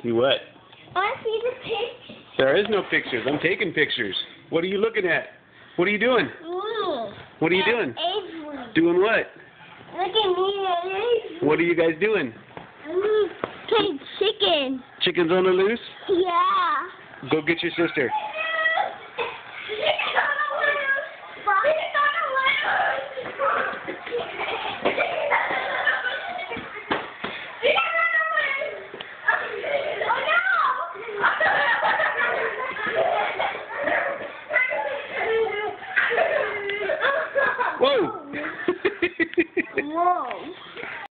You what? I want to see the picture. There is no pictures. I'm taking pictures. What are you looking at? What are you doing? Me. What are you doing? Avery. Doing what? Look at me and Avery. What are you guys doing? Playing chicken. Chickens on the loose? Yeah. Go get your sister. Whoa! Whoa.